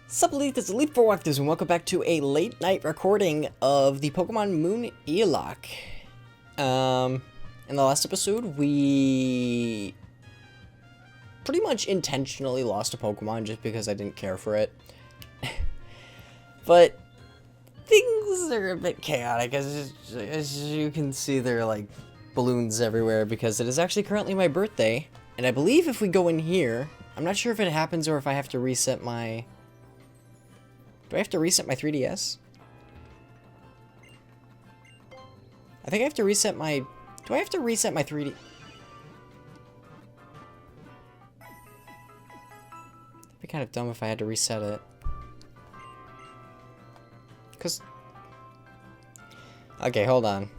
Sup Elites, Elite4Walkthroughs, and welcome back to a late night recording of the Pokemon Moon E-Locke. In the last episode, we pretty much intentionally lost a Pokemon just because I didn't care for it. But things are a bit chaotic, as you can see, there are like balloons everywhere because it is actually currently my birthday. And I believe if we go in here, I'm not sure if it happens or if I have to reset my... Do I have to reset my 3DS? I think I have to reset my... Do I have to reset my 3D... It'd be kind of dumb if I had to reset it. Because... Okay, hold on.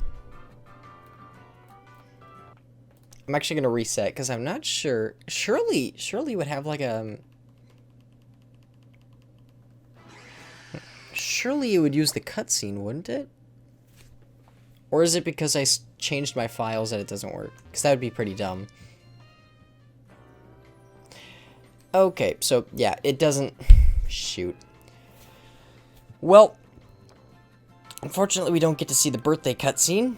I'm actually going to reset, because I'm not sure... Surely it would have like a... Surely it would use the cutscene, wouldn't it? Or is it because I changed my files that it doesn't work? Because that would be pretty dumb. Okay, so yeah, it doesn't... Shoot. Well, unfortunately we don't get to see the birthday cutscene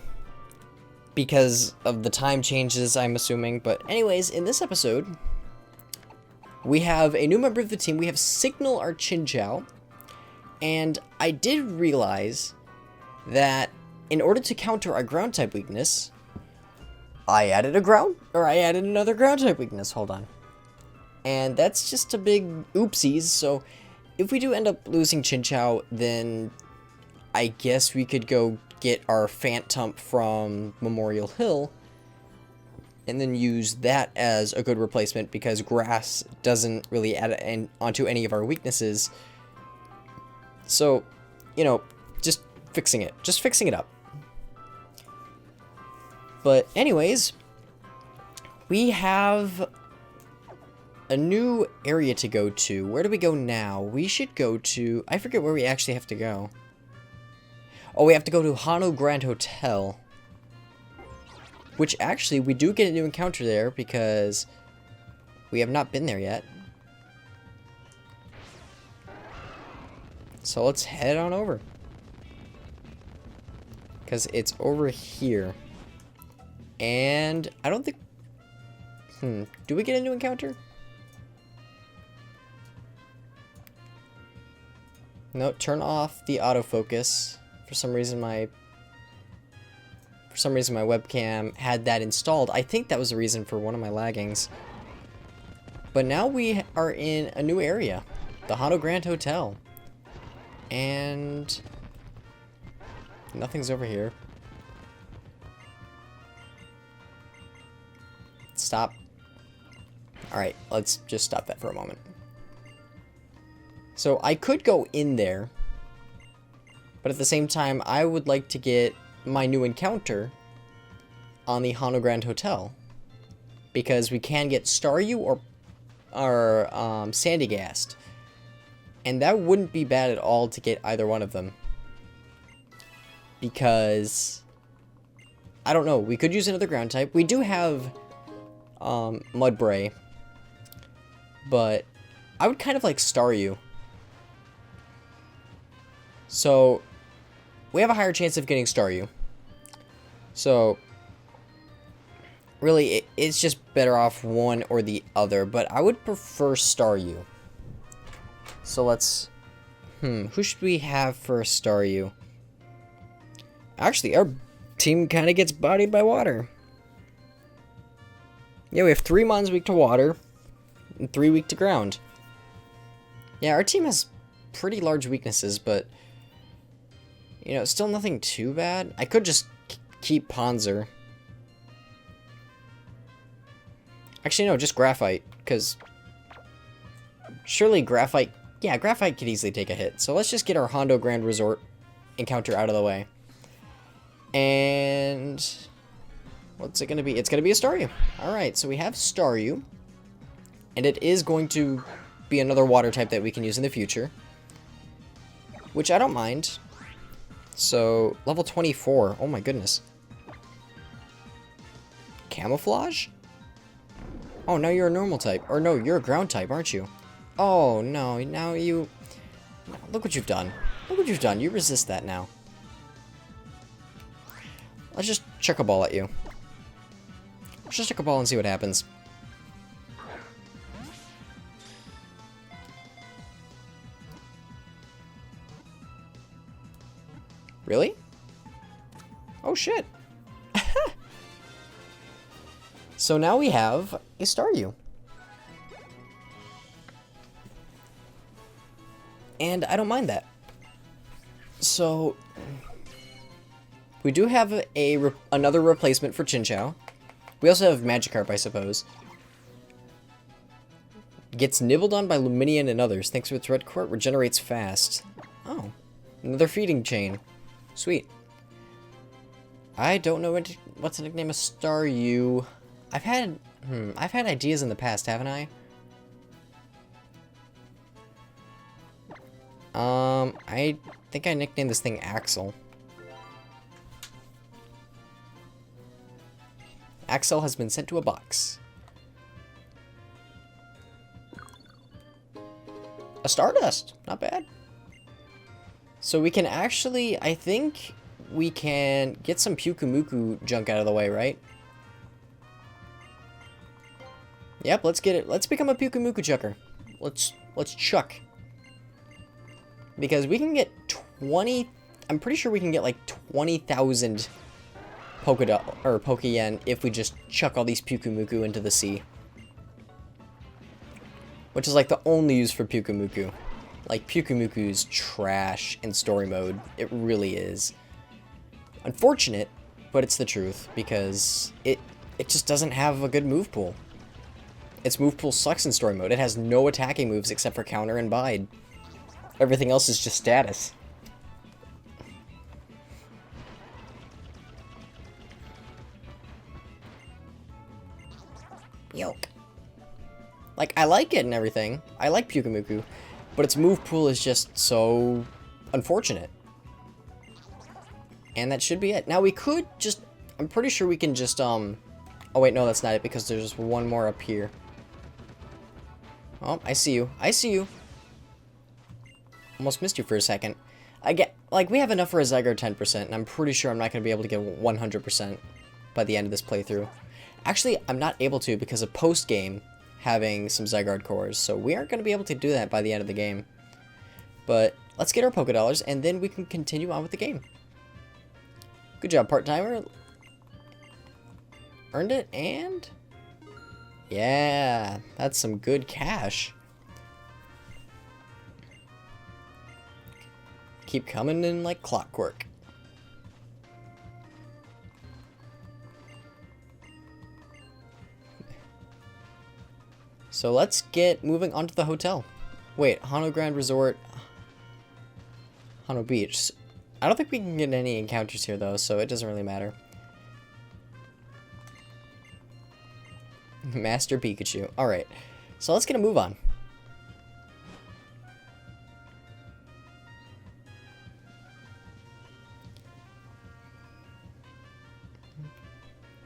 because of the time changes, I'm assuming. But anyways, in this episode, we have a new member of the team. We have Signal our Chinchou. And I did realize that in order to counter our ground type weakness, I added another ground type weakness. Hold on. And that's just a big oopsies. So if we do end up losing Chinchou, then I guess we could go get our Phantump from Memorial Hill and then use that as a good replacement because grass doesn't really add onto any of our weaknesses. So, you know, just fixing it up. But anyways, we have a new area to go to. Where do we go now? We should go to... I forget where we actually have to go. Oh, we have to go to Hano Grand Hotel. Which actually, we do get a new encounter there because we have not been there yet. So let's head on over. Because it's over here. And I don't think... Do we get a new encounter? No, turn off the autofocus. For some reason my webcam had that installed. I think that was the reason for one of my laggings. But now we are in a new area. The Hano Grand Hotel. And nothing's over here. Stop. Alright, let's just stop that for a moment. So I could go in there, but at the same time, I would like to get my new encounter on the Hano Grand Hotel. Because we can get Staryu or Sandygast. And that wouldn't be bad at all to get either one of them. Because, I don't know, we could use another ground type. We do have Mudbray. But I would kind of like Staryu. So, we have a higher chance of getting Staryu. So, really, it's just better off one or the other. But I would prefer Staryu. So let's... who should we have for Staryu? Actually, our team kind of gets bodied by water. Yeah, we have 3 Mons weak to water, and 3 weak to ground. Yeah, our team has pretty large weaknesses, but... You know, still nothing too bad. I could just keep Panzer. Actually, no, just Graphite, because... Surely Graphite... Yeah, Graphite could easily take a hit. So let's just get our Hondo Grand Resort encounter out of the way. And... what's it going to be? It's going to be a Staryu. Alright, so we have Staryu. And it is going to be another water type that we can use in the future. Which I don't mind. So, level 24. Oh my goodness. Camouflage? Oh, now you're a normal type. Or no, you're a ground type, aren't you? Oh, no. Now you... Look what you've done. Look what you've done. You resist that now. Let's just chuck a ball at you. Let's just chuck a ball and see what happens. Really? Oh, shit. So now we have a Staryu. And I don't mind that. So we do have another replacement for Chinchou. We also have Magikarp, I suppose. Gets nibbled on by Luminion and others. Thanks to its red court, regenerates fast. Oh, another feeding chain. Sweet. I don't know what's the nickname of Staryu. I've had ideas in the past, haven't I? I think I nicknamed this thing Axel. Axel has been sent to a box. A Stardust, not bad. So we can actually, I think we can get some Pyukumuku junk out of the way, right? Yep, let's get it. Let's become a Pyukumuku chucker. Let's chuck. Because we can get 20... I'm pretty sure we can get like 20,000 Pokeyen if we just chuck all these Pyukumuku into the sea. Which is like the only use for Pyukumuku. Like, Pyukumuku's trash in story mode. It really is. Unfortunate, but it's the truth. Because it just doesn't have a good move pool. Its move pool sucks in story mode. It has no attacking moves except for counter and bide. Everything else is just status. Yoke. Like, I like it and everything. I like Pyukumuku. But its move pool is just so unfortunate. And that should be it. Now we could just... I'm pretty sure we can just, Oh wait, no, that's not it because there's one more up here. Oh, I see you. I see you. Almost missed you for a second. I get... Like, we have enough for a Zygarde 10%, and I'm pretty sure I'm not going to be able to get 100% by the end of this playthrough. Actually, I'm not able to because of post-game having some Zygarde cores, so we aren't going to be able to do that by the end of the game. But let's get our Pokédollars, and then we can continue on with the game. Good job, part-timer. Earned it, and... Yeah, that's some good cash. Keep coming in like clockwork. So let's get moving on to the hotel. Wait, Hano Grand Resort, Hano Beach. I don't think we can get any encounters here though, so it doesn't really matter. Master Pikachu. Alright, so let's get a move on.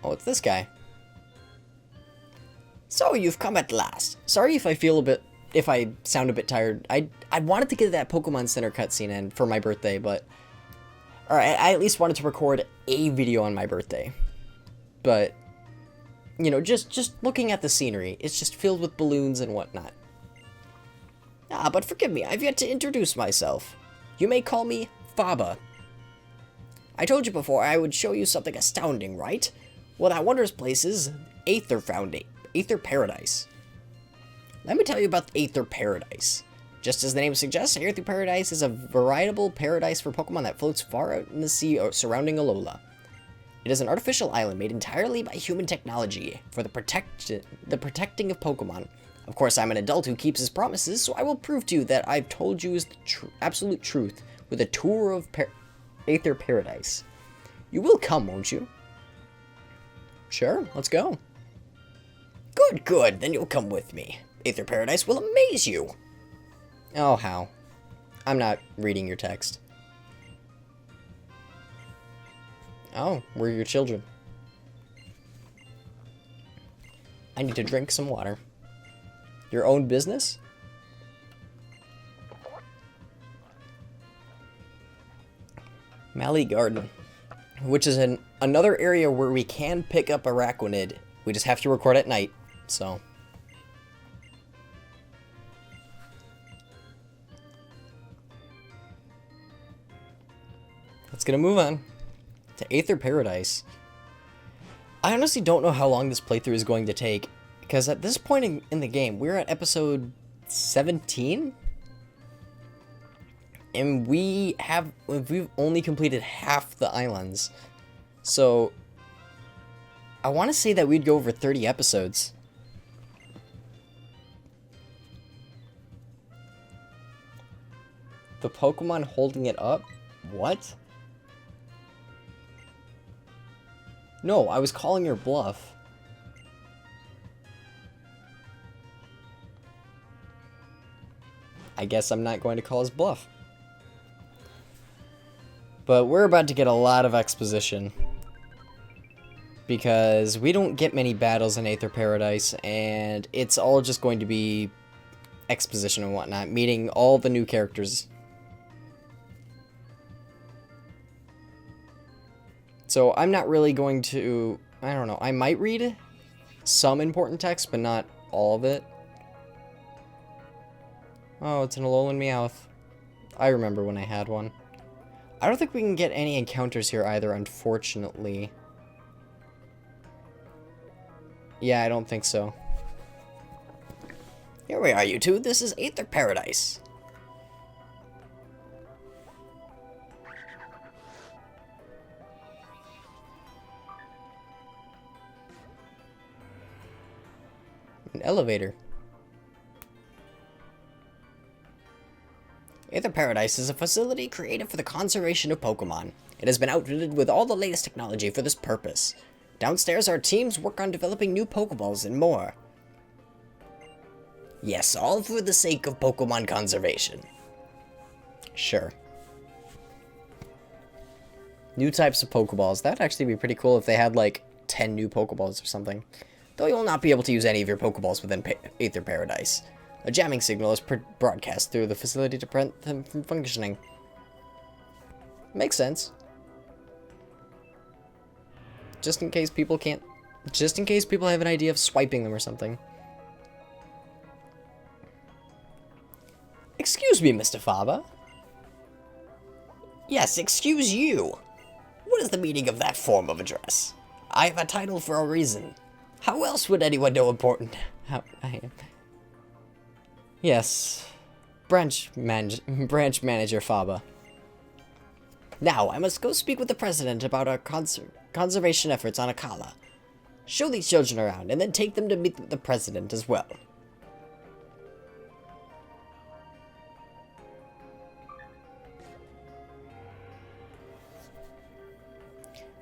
Oh, it's this guy. So you've come at last. Sorry if I sound a bit tired. I wanted to get that Pokemon Center cutscene in for my birthday, but... Alright, I at least wanted to record a video on my birthday. But... You know, just looking at the scenery, it's just filled with balloons and whatnot. Ah, but forgive me, I've yet to introduce myself. You may call me Faba. I told you before I would show you something astounding, right? Well, that wondrous place is Aether Paradise. Let me tell you about Aether Paradise. Just as the name suggests, Aether Paradise is a veritable paradise for Pokemon that floats far out in the sea surrounding Alola. It is an artificial island made entirely by human technology for the protecting of Pokemon. Of course, I'm an adult who keeps his promises, so I will prove to you that I've told you is the absolute truth with a tour of Aether Paradise. You will come, won't you? Sure, let's go. Good, good, then you'll come with me. Aether Paradise will amaze you. Oh, how? I'm not reading your text. Oh, we're your children. I need to drink some water. Your own business? Mali Garden, which is another area where we can pick up Araquanid. We just have to record at night, so. Let's get a move on to Aether Paradise. I honestly don't know how long this playthrough is going to take, because at this point in the game, we're at episode 17? And we've only completed half the islands. So, I want to say that we'd go over 30 episodes. The Pokemon holding it up? What? No, I was calling your bluff. I guess I'm not going to call his bluff. But we're about to get a lot of exposition. Because we don't get many battles in Aether Paradise, and it's all just going to be exposition and whatnot, meeting all the new characters. So I'm not really going to, I don't know, I might read some important text, but not all of it. Oh, it's an Alolan Meowth. I remember when I had one. I don't think we can get any encounters here either, unfortunately. Yeah, I don't think so. Here we are, you two. This is Aether Paradise. An elevator. Aether Paradise is a facility created for the conservation of Pokemon. It has been outfitted with all the latest technology for this purpose. Downstairs, our teams work on developing new Pokeballs and more. Yes, all for the sake of Pokemon conservation. Sure. New types of Pokeballs. That'd actually be pretty cool if they had, like, 10 new Pokeballs or something. Though you will not be able to use any of your Pokeballs within Aether Paradise. A jamming signal is broadcast through the facility to prevent them from functioning. Makes sense. Just in case people have an idea of swiping them or something. Excuse me, Mr. Faber. Yes, excuse you. What is the meaning of that form of address? I have a title for a reason. How else would anyone know important how I am? Yes. Branch Manager Faber. Now, I must go speak with the President about our conservation efforts on Akala. Show these children around, and then take them to meet the President as well.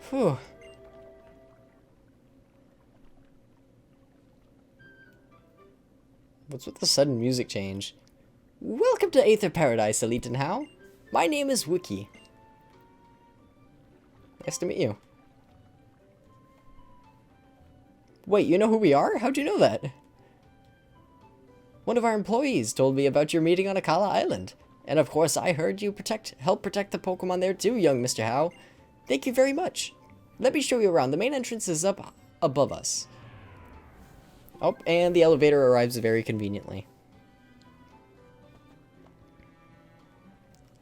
Whew. What's with the sudden music change? Welcome to Aether Paradise, Elite and How. My name is Wiki. Nice to meet you. Wait, you know who we are? How'd you know that? One of our employees told me about your meeting on Akala Island. And of course, I heard you help protect the Pokemon there too, young Mr. How. Thank you very much. Let me show you around. The main entrance is up above us. Oh, and the elevator arrives very conveniently.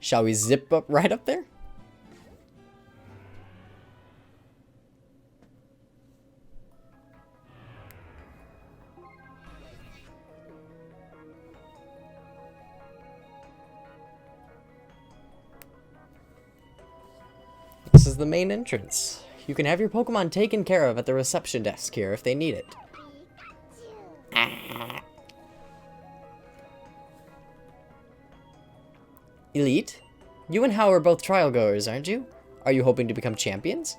Shall we zip up right up there? This is the main entrance. You can have your Pokemon taken care of at the reception desk here if they need it. Elite? You and Hao are both trial goers, aren't you? Are you hoping to become champions?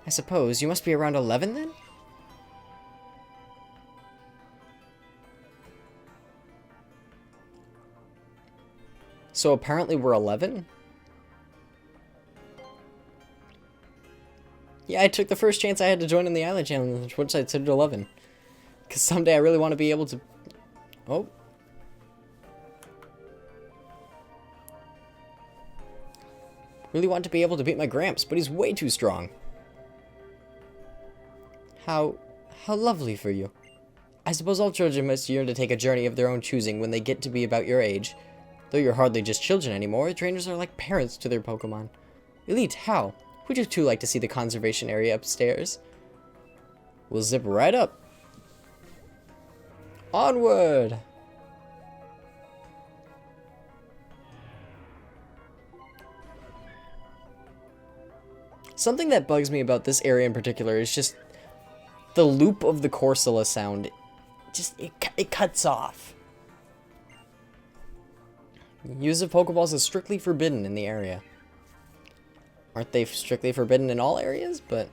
I suppose you must be around 11 then? So apparently we're 11? Yeah, I took the first chance I had to join in the Island Challenge, which I said 11. Because someday I really want to be able to... Oh. Really want to be able to beat my Gramps, but he's way too strong. How lovely for you. I suppose all children must yearn to take a journey of their own choosing when they get to be about your age. Though you're hardly just children anymore, trainers are like parents to their Pokemon. Elite, how? Would you two like to see the conservation area upstairs? We'll zip right up. Onward! Something that bugs me about this area in particular is just the loop of the Corsola sound. It cuts off. Use of Pokeballs is strictly forbidden in the area. Aren't they strictly forbidden in all areas? But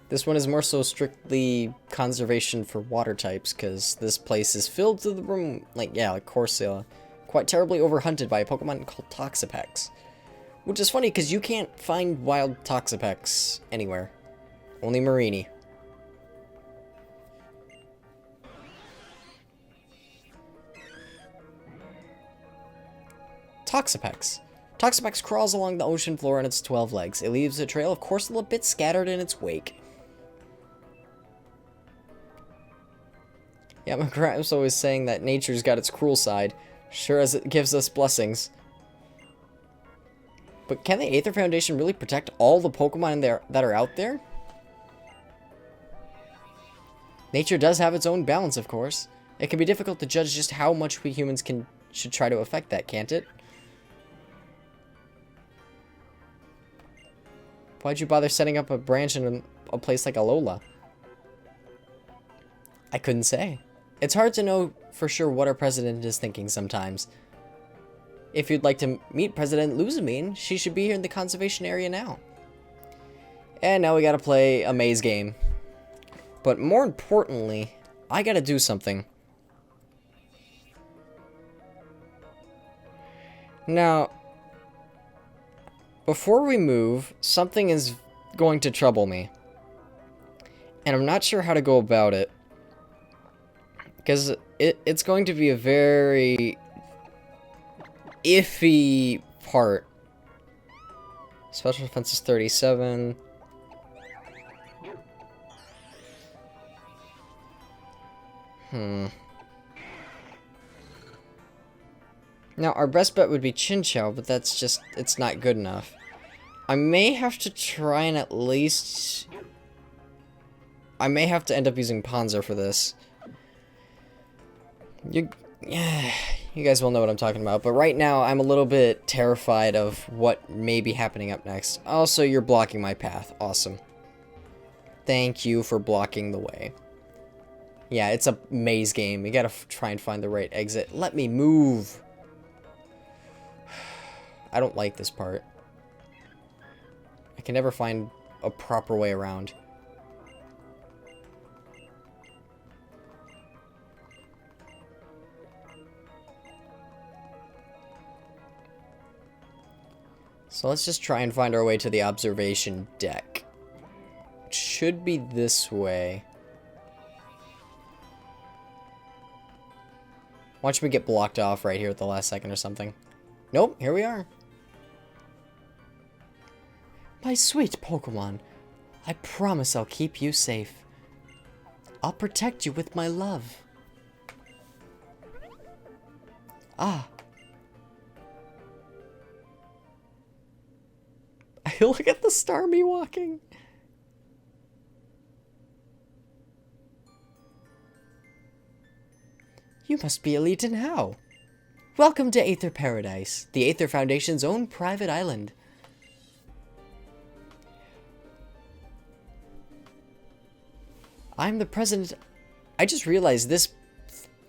this one is more so strictly conservation for water types, because this place is filled to the brim, like Corsola, quite terribly overhunted by a Pokemon called Toxapex. Which is funny, because you can't find wild Toxapex anywhere. Only Marini. Toxapex. Toxapex crawls along the ocean floor on its 12 legs. It leaves a trail of Corsola bits scattered in its wake. Yeah, my grandpa's always saying that nature's got its cruel side, sure as it gives us blessings. But can the Aether Foundation really protect all the Pokemon in there that are out there? Nature does have its own balance, of course. It can be difficult to judge just how much we humans should try to affect that, can't it? Why'd you bother setting up a branch in a place like Alola? I couldn't say. It's hard to know for sure what our president is thinking sometimes. If you'd like to meet President Luzamine, she should be here in the conservation area now. And now we gotta play a maze game. But more importantly, I gotta do something. Now, before we move, something is going to trouble me. And I'm not sure how to go about it. Because it's going to be a very iffy part. Special defense is 37. Now, our best bet would be Chinchou, but that's just, it's not good enough. I may have to try and at least... I may have to end up using Panzer for this. You guys will know what I'm talking about, but right now I'm a little bit terrified of what may be happening up next. Also, you're blocking my path. Awesome. Thank you for blocking the way. Yeah, it's a maze game. You gotta try and find the right exit. Let me move. I don't like this part. I can never find a proper way around. So let's just try and find our way to the observation deck. It should be this way. Watch me get blocked off right here at the last second or something. Nope, here we are. My sweet Pokemon, I promise I'll keep you safe. I'll protect you with my love. Ah. Look at the Starmie walking. You must be Elite and how? Welcome to Aether Paradise, the Aether Foundation's own private island. I'm the president. I just realized this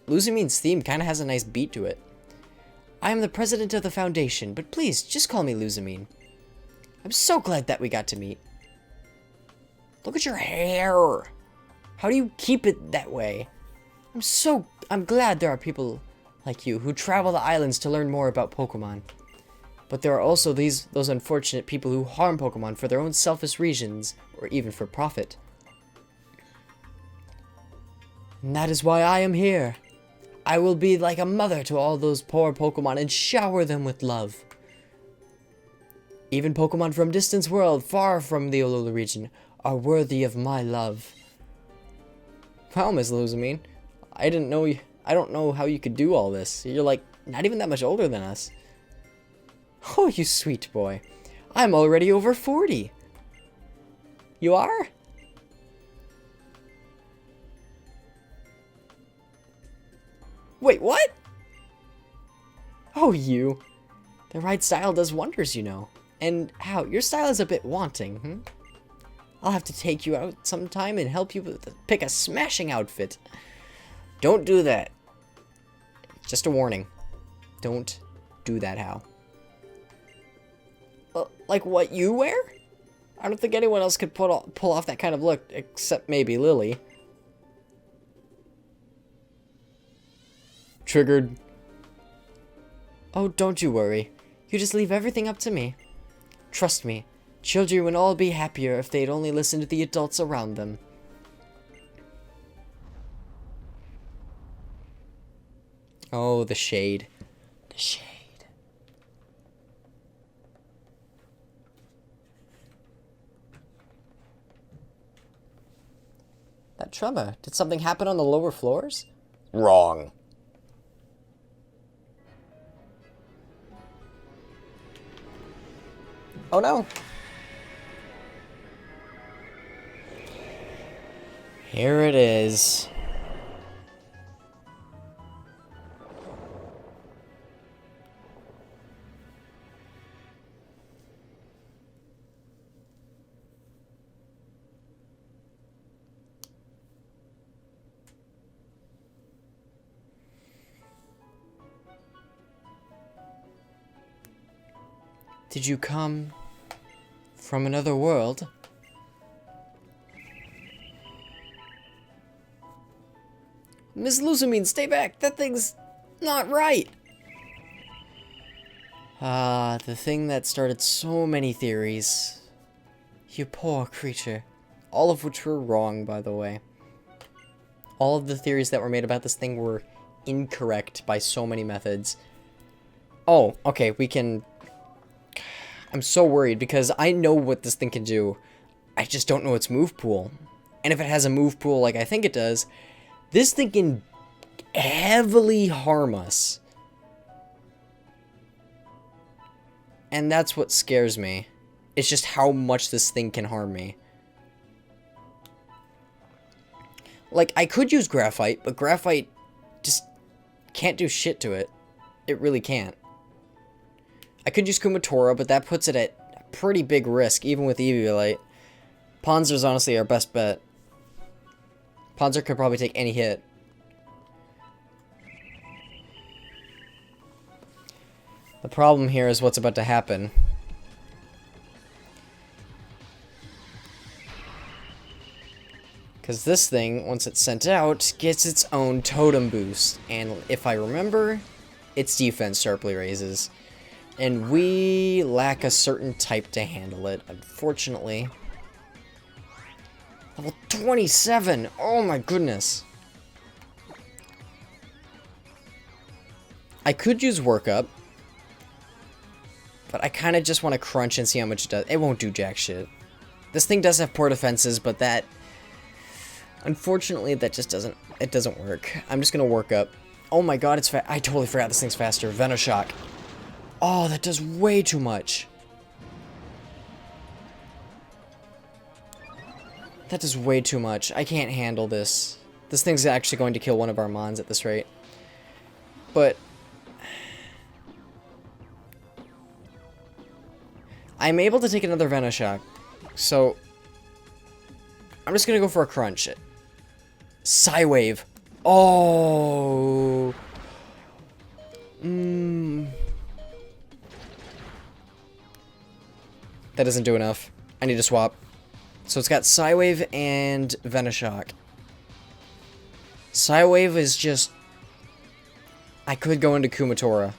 Luzamine's theme kind of has a nice beat to it. I am the president of the foundation, but please, just call me Luzamine. I'm so glad that we got to meet. Look at your hair. How do you keep it that way? I'm glad there are people like you who travel the islands to learn more about Pokemon. But there are also those unfortunate people who harm Pokemon for their own selfish reasons, or even for profit. And that is why I am here. I will be like a mother to all those poor Pokemon and shower them with love. Even Pokemon from distant world, far from the Alola region, are worthy of my love. Wow, Miss Luzamine. I don't know how you could do all this. You're like, not even that much older than us. Oh, you sweet boy. I'm already over 40. You are? Wait, what? Oh, you. The right style does wonders, you know. And how? Your style is a bit wanting, I'll have to take you out sometime and help you pick a smashing outfit. Don't do that. Just a warning. Don't do that, Hal. Like what you wear? I don't think anyone else could pull off that kind of look, except maybe Lily. Triggered. Oh, don't you worry. You just leave everything up to me. Trust me, children would all be happier if they'd only listen to the adults around them. Oh, the shade. The shade. That tremor. Did something happen on the lower floors? Wrong. Oh no. Here it is. Did you come from another world? Miss Luzamine, stay back! That thing's not right! Ah, the thing that started so many theories. You poor creature. All of which were wrong, by the way. All of the theories that were made about this thing were incorrect by so many methods. Oh, okay, we can... I'm so worried because I know what this thing can do. I just don't know its move pool. And if it has a move pool like I think it does, this thing can heavily harm us. And that's what scares me. It's just how much this thing can harm me. Like, I could use Graphite, but Graphite just can't do shit to it. It really can't. I could use Kumatora, but that puts it at a pretty big risk, even with Eviolite. Ponzer's honestly our best bet. Ponzer could probably take any hit. The problem here is what's about to happen. Because this thing, once it's sent out, gets its own totem boost. And if I remember, its defense sharply raises. And we lack a certain type to handle it, unfortunately. Level 27! Oh my goodness! I could use Workup. But I kind of just want to crunch and see how much it does. It won't do jack shit. This thing does have poor defenses, but that... Unfortunately, that just doesn't... It doesn't work. I'm just going to work up. Oh my god, it's fast. I totally forgot this thing's faster. Venoshock. Oh, that does way too much. That does way too much. I can't handle this. This thing's actually going to kill one of our Mons at this rate. But... I'm able to take another Venoshock. So... I'm just going to go for a crunch. Psywave. Oh... That doesn't do enough. I need to swap. So it's got Psywave and Venoshock. Psywave is just... I could go into Kumatora.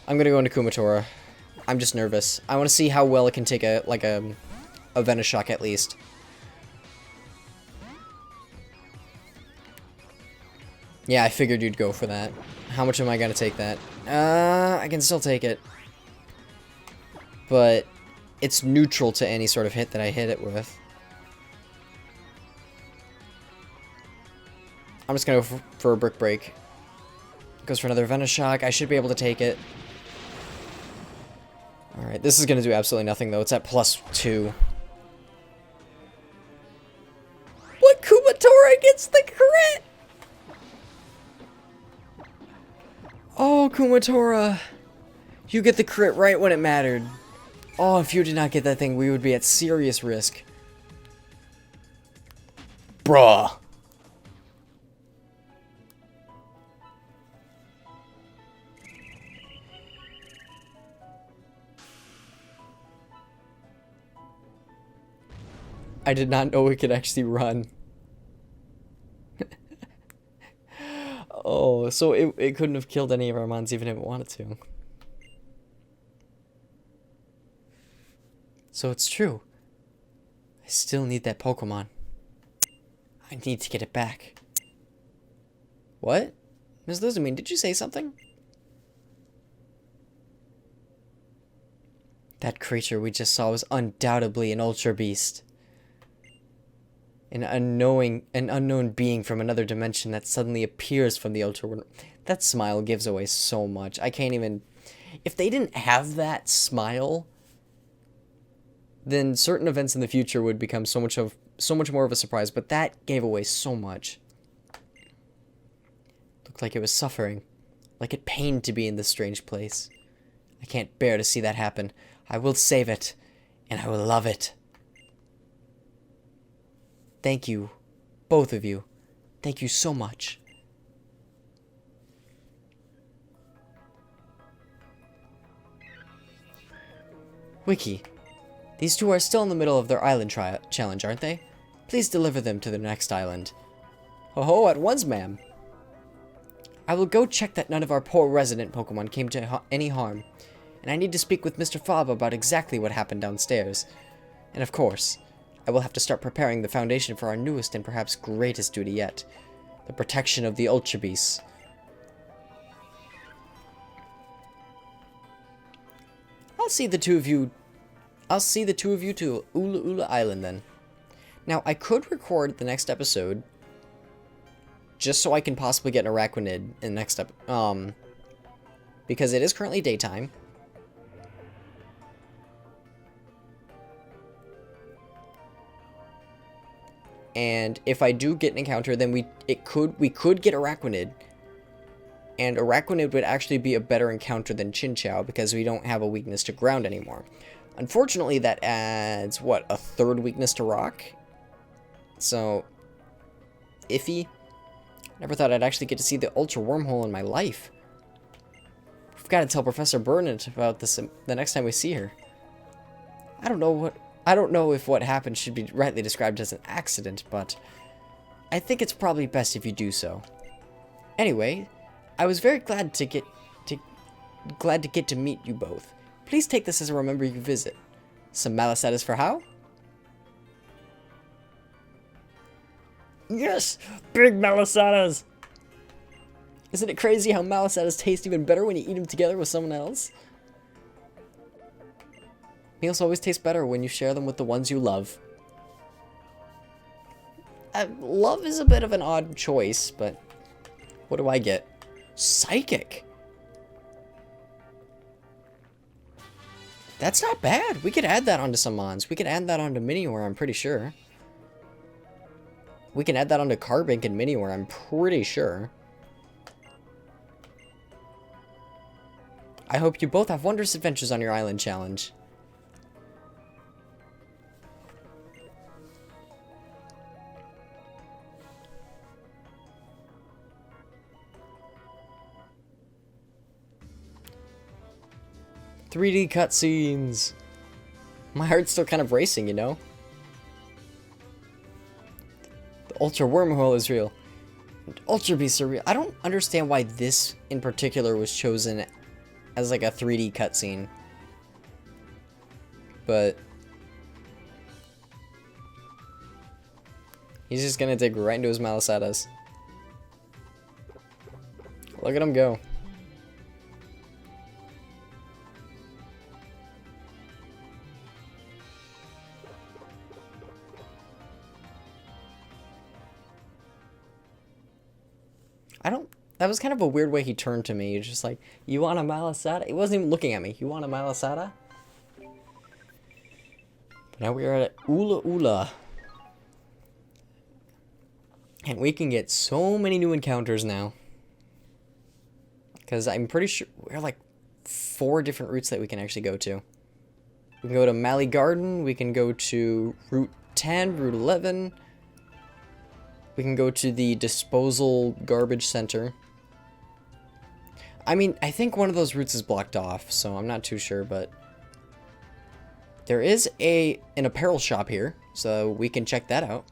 I'm gonna go into Kumatora. I'm just nervous. I want to see how well it can take a Venoshock at least. Yeah, I figured you'd go for that. How much am I gonna take that? I can still take it. but it's neutral to any sort of hit that I hit it with. I'm just going to go for a Brick Break. Goes for another Venoshock. I should be able to take it. Alright, this is going to do absolutely nothing, though. It's at +2. What? Kumatora gets the crit! Oh, Kumatora. You get the crit right when it mattered. Oh, if you did not get that thing, we would be at serious risk. Bruh. I did not know it could actually run. Oh, so it couldn't have killed any of our mons even if it wanted to. So it's true. I still need that Pokemon. I need to get it back. What? Ms. Luzamine, did you say something? That creature we just saw was undoubtedly an Ultra Beast. An unknown being from another dimension that suddenly appears from the Ultra World. That smile gives away so much. I can't even... If they didn't have that smile, then certain events in the future would become so much more of a surprise. But that gave away so much. Looked like it was suffering. Like it pained to be in this strange place. I can't bear to see that happen. I will save it. And I will love it. Thank you, both of you. Thank you so much. Wiki, these two are still in the middle of their island challenge, aren't they? Please deliver them to their next island. Ho-ho, at once, ma'am. I will go check that none of our poor resident Pokemon came to any harm. And I need to speak with Mr. Fob about exactly what happened downstairs. And of course, I will have to start preparing the foundation for our newest and perhaps greatest duty yet. The protection of the Ultra Beasts. I'll see the two of you to Ula Ula Island then. Now, I could record the next episode just so I can possibly get an Araquanid in the next because it is currently daytime. And if I do get an encounter, then we could get Araquanid. And Araquanid would actually be a better encounter than Chinchou because we don't have a weakness to ground anymore. Unfortunately, that adds, what, a third weakness to rock? So, iffy. Never thought I'd actually get to see the Ultra Wormhole in my life. We've got to tell Professor Burnett about this the next time we see her. I don't know if what happened should be rightly described as an accident, but I think it's probably best if you do so. Anyway, I was very glad to get to meet you both. Please take this as a remember you visit. Some Malacetas for how? Yes! Big Malacetas! Isn't it crazy how Malacetas taste even better when you eat them together with someone else? Meals always taste better when you share them with the ones you love. Love is a bit of an odd choice, but what do I get? Psychic! That's not bad. We could add that onto some mons. We could add that onto Minior, I'm pretty sure. We can add that onto Carbink and Minior, I'm pretty sure. I hope you both have wondrous adventures on your island challenge. "3D cutscenes." My heart's still kind of racing, you know? The Ultra Wormhole is real. And Ultra Beasts are real. I don't understand why this in particular was chosen as like a 3D cutscene. But he's just gonna dig right into his Malacetas. Look at him go. I don't... That was kind of a weird way he turned to me. He's just like, you want a malasada? He wasn't even looking at me. You want a malasada? But now we are at Ula Ula. And we can get so many new encounters now. Because I'm pretty sure we're like 4 different routes that we can actually go to. We can go to Mally Garden. We can go to Route 10, Route 11. We can go to the Disposal Garbage Center. I mean, I think one of those routes is blocked off, so I'm not too sure, but... There is an apparel shop here, so we can check that out.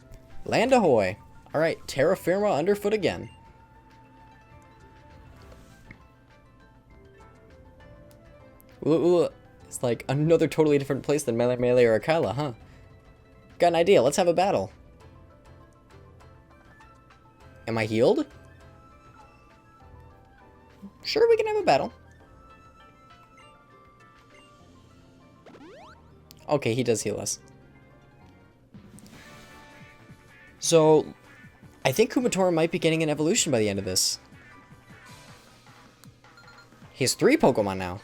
Land ahoy! Alright, terra firma underfoot again. Ooh, it's like another totally different place than Melee Melee or Akala, huh? Got an idea, let's have a battle. Am I healed? Sure, we can have a battle. Okay, he does heal us. So, I think Kumatora might be getting an evolution by the end of this. He has 3 Pokemon now.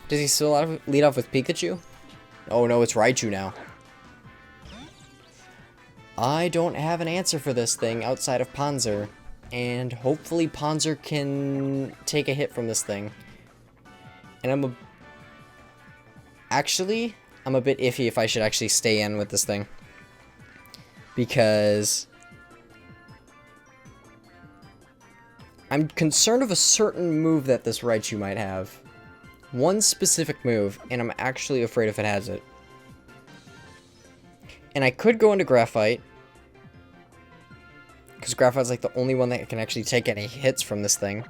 Does he still lead off with Pikachu? Oh no, it's Raichu now. I don't have an answer for this thing outside of Panzer. And hopefully Panzer can take a hit from this thing. And I'm a bit iffy if I should actually stay in with this thing. Because I'm concerned of a certain move that this Raichu might have. One specific move, and I'm actually afraid if it has it. And I could go into Graphite. Because Graphite's like the only one that can actually take any hits from this thing.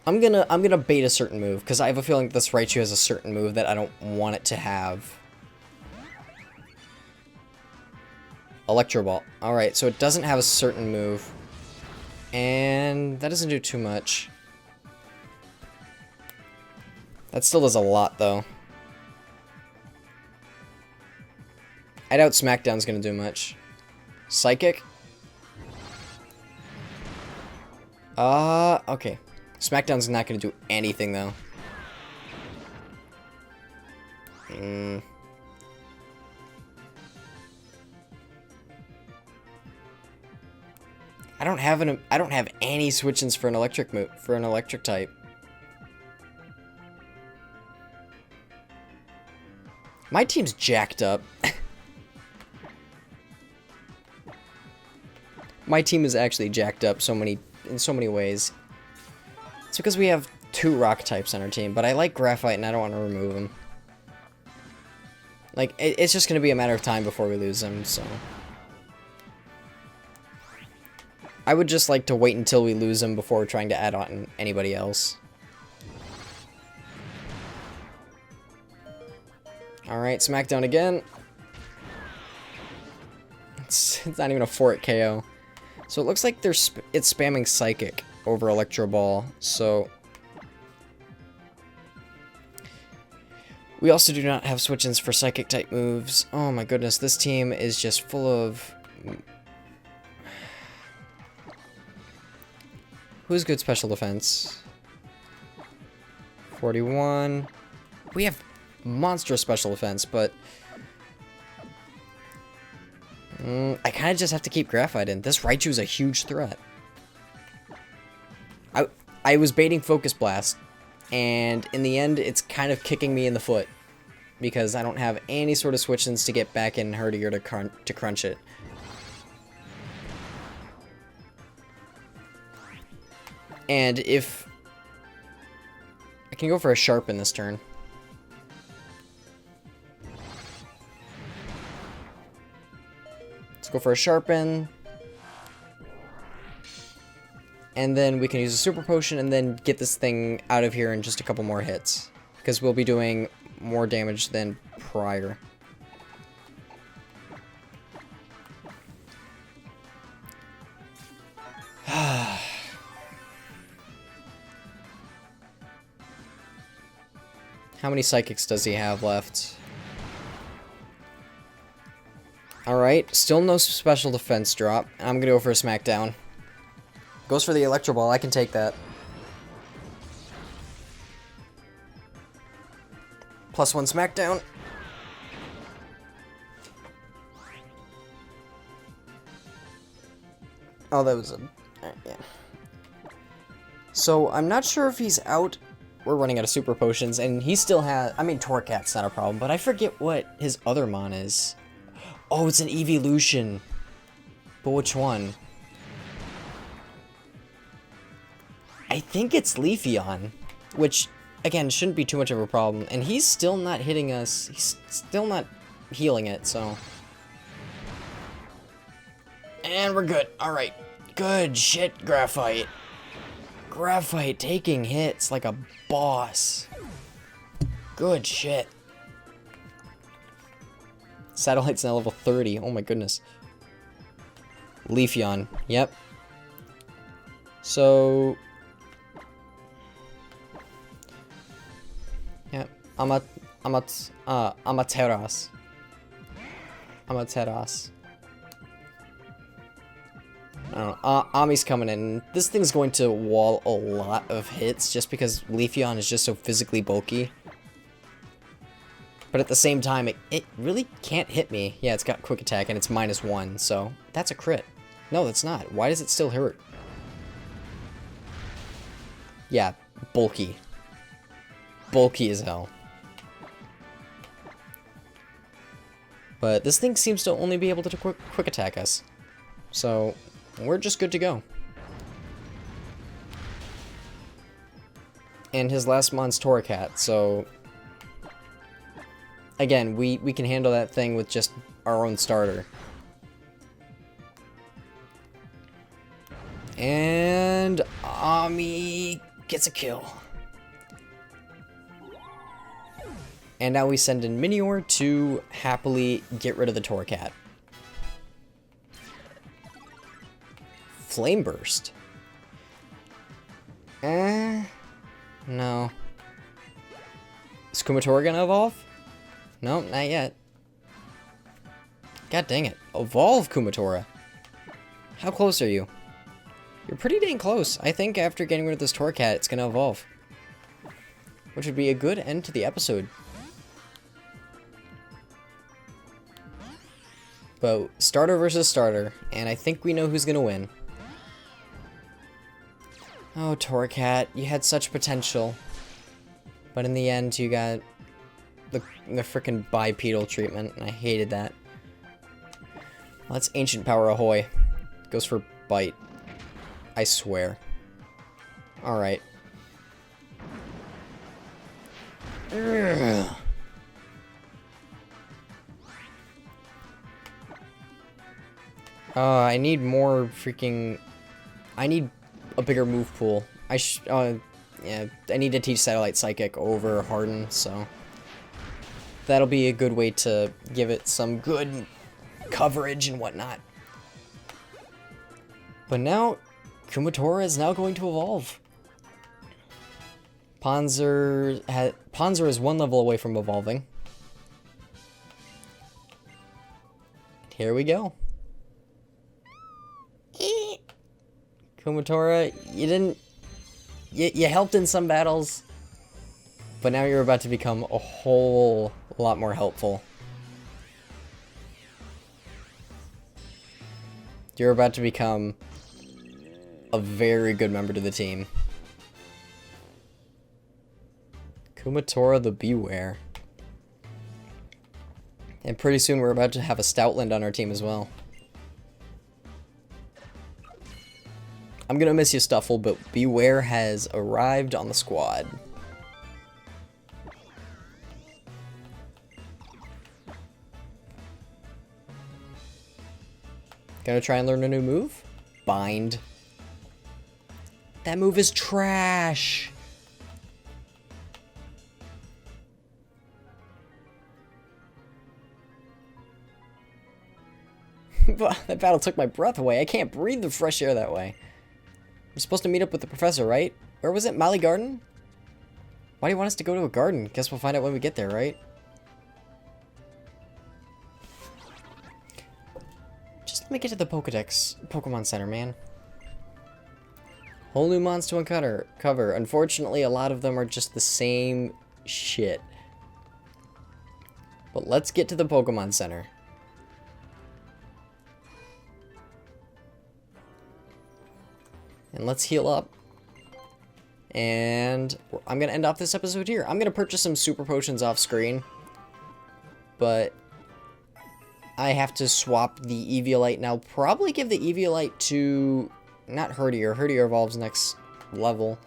I'm gonna bait a certain move, because I have a feeling this Raichu has a certain move that I don't want it to have. Electro Ball. Alright, so it doesn't have a certain move. And that doesn't do too much. That still does a lot, though. I doubt Smackdown's gonna do much. Psychic? Okay. Smackdown's not gonna do anything, though. I don't have any switch-ins for an electric type. My team's jacked up. My team is actually jacked up in so many ways. It's because we have 2 rock types on our team, but I like Graphite and I don't want to remove him. Like, it's just going to be a matter of time before we lose him, so... I would just like to wait until we lose him before trying to add on anybody else. Alright, Smackdown again. It's not even a 4-hit KO. So it looks like it's spamming Psychic over Electro Ball, so... We also do not have switch-ins for Psychic type moves. Oh my goodness, this team is just full of... Who's good special defense? 41. We have monstrous special defense, but... I kind of just have to keep Graphite in. This Raichu is a huge threat. I was baiting Focus Blast, and in the end, it's kind of kicking me in the foot. Because I don't have any sort of switch-ins to get back in Herdier to crunch it. And if... I can go for a Sharpen this turn. Let's go for a Sharpen. And then we can use a Super Potion and then get this thing out of here in just a couple more hits. Because we'll be doing more damage than prior. How many Psychics does he have left? Alright, still no special defense drop. I'm gonna go for a smackdown. Goes for the Electro Ball, I can take that. +1 smackdown. Oh, that was a... yeah. So, I'm not sure if he's out. We're running out of super potions, and he still has... I mean, Torcat's not a problem, but I forget what his other mon is. Oh, it's an evolution. But which one? I think it's Leafeon, which, again, shouldn't be too much of a problem. And he's still not hitting us. He's still not healing it, so... And we're good. Alright. Good shit, Graphite. Graphite taking hits like a boss. Good shit. Satellite's now level 30. Oh my goodness. Leafeon. Yep. So... yep. Amaterasu. Amaterasu. I don't know. Ami's coming in. This thing's going to wall a lot of hits just because Leafeon is just so physically bulky. But at the same time, it really can't hit me. Yeah, it's got quick attack and it's -1, so that's a crit. No, that's not. Why does it still hurt? Yeah, bulky. Bulky as hell. But this thing seems to only be able to quick attack us. So... we're just good to go. And his last mon's Torcat, so... again, we can handle that thing with just our own starter. And... Ami gets a kill. And now we send in Minior to happily get rid of the Torcat. Flame Burst. No. Is Kumatora gonna evolve? No, not yet. God dang it. Evolve, Kumatora. How close are you? You're pretty dang close. I think after getting rid of this Torcat, it's gonna evolve. Which would be a good end to the episode. But starter versus starter, and I think we know who's gonna win. Oh, Torcat, you had such potential. But in the end, you got the frickin' bipedal treatment, and I hated that. Well, that's Ancient Power Ahoy. Goes for Bite. I swear. Alright. I need more freaking... I need a bigger move pool. Yeah, I need to teach Satellite Psychic over Harden, so... that'll be a good way to give it some good coverage and whatnot. But now, Kumatora is now going to evolve. Panzer is 1 level away from evolving. Here we go. Kumatora, you helped in some battles, but now you're about to become a whole lot more helpful. You're about to become a very good member to the team. Kumatora the Beware. And pretty soon we're about to have a Stoutland on our team as well. I'm gonna miss you, Stuffle, but Beware has arrived on the squad. Gonna try and learn a new move? Bind. That move is trash. That battle took my breath away. I can't breathe the fresh air that way. We're supposed to meet up with the professor, right? Where was it? Mali Garden? Why do you want us to go to a garden? Guess we'll find out when we get there, right? Let me get to the Pokemon Center, man. Whole new mons to uncover. Unfortunately, a lot of them are just the same shit. But let's get to the Pokemon Center. And let's heal up. And I'm going to end off this episode here. I'm going to purchase some super potions off screen. But I have to swap the Eviolite now. Probably give the Eviolite to... not Herdier. Herdier evolves next level.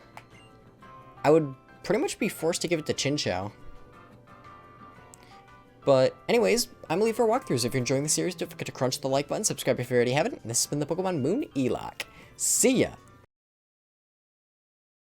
I would pretty much be forced to give it to Chinchou. But anyways, I'm Elite4Walkthroughs. If you're enjoying the series, don't forget to crunch the like button, subscribe if you already haven't. This has been the Pokemon Moon E-Locke. See ya!